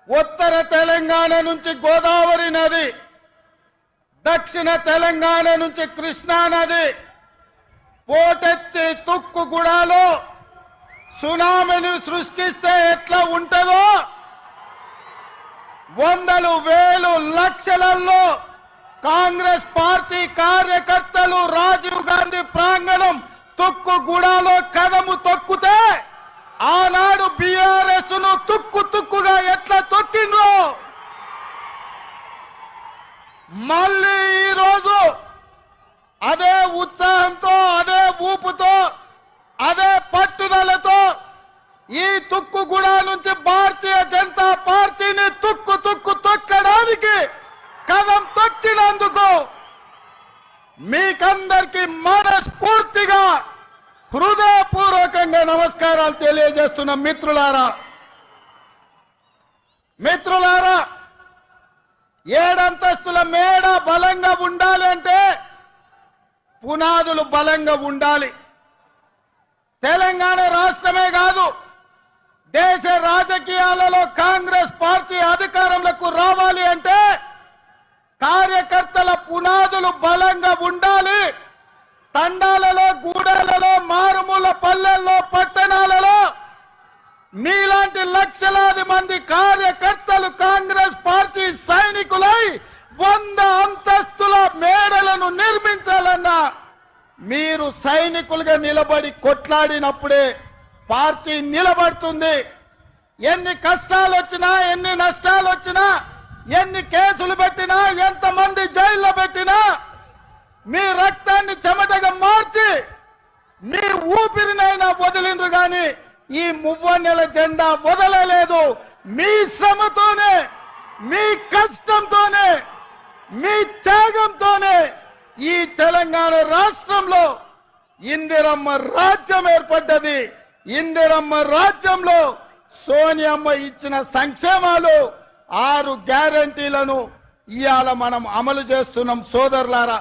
ఉత్తర తెలంగాణ నుంచి గోదావరి నది, దక్షిణ తెలంగాణ నుంచి కృష్ణా నది పోటెత్తి తుక్కుగూడలో సునామీని సృష్టిస్తే ఎట్లా ఉంటుందో వందలు వేలు లక్షలలో కాంగ్రెస్ పార్టీ కార్యకర్తలు రాజీవ్ గాంధీ ప్రాంగణం తుక్కుగూడలో కదము తొక్కితే ఆనాడు బీఆర్ఎస్ ను తుక్కుగా ఎట్లా తొక్కిండ్రో మళ్ళీ ఈరోజు అదే ఉత్సాహంతో, అదే ఊపుతో, అదే పట్టుదలతో ఈ తుక్కుగూడ నుంచి భారతీయ జనతా పార్టీని తుక్కు తొక్కడానికి కదం తొక్కినందుకు మీకందరికీ మనస్ఫూర్తిగా హృదయపూర్వకంగా నమస్కారాలు తెలియజేస్తున్న మిత్రులారా, 7 అంతస్తుల మేడ బలంగా ఉండాలి అంటే పునాదులు బలంగా ఉండాలి. తెలంగాణ రాష్ట్రమే కాదు, దేశ రాజకీయాలలో కాంగ్రెస్ పార్టీ అధికారంలోకి రావాలి అంటే కార్యకర్తల పునాదులు బలంగా ఉండాలి. తండాలలో, గూడలలో, మారుమూల పల్లెల్లో, పట్టణాలలో మీలాంటి లక్షలాది మంది కార్యకర్తలు కాంగ్రెస్ పార్టీ సైనికులై 100 అంతస్తుల మేడలను నిర్మించాలన్నా మీరు సైనికులుగా నిలబడి కొట్లాడినప్పుడే పార్టీ నిలబడుతుంది. ఎన్ని కష్టాలు వచ్చినా, ఎన్ని నష్టాలు వచ్చినా, ఎన్ని కేసులు పెట్టినా, ఎంతమంది జైల్లో పెట్టినా మీ రక్తాన్ని చెమటగా మార్చి మీ ఊపిరినైనా వదిలిండ్రు గాని ఈ మువ్వన్నెల జెండా వదలలేదు. మీ శ్రమతోనే, మీ కష్టంతోనే, మీ త్యాగంతోనే ఈ తెలంగాణ రాష్ట్రంలో ఇందిరమ్మ రాజ్యం ఏర్పడ్డది. ఇందిరమ్మ రాజ్యంలో సోనియమ్మ ఇచ్చిన సంక్షేమాలు 6 గ్యారంటీలను ఇవాళ మనం అమలు చేస్తున్నాం సోదరులారా.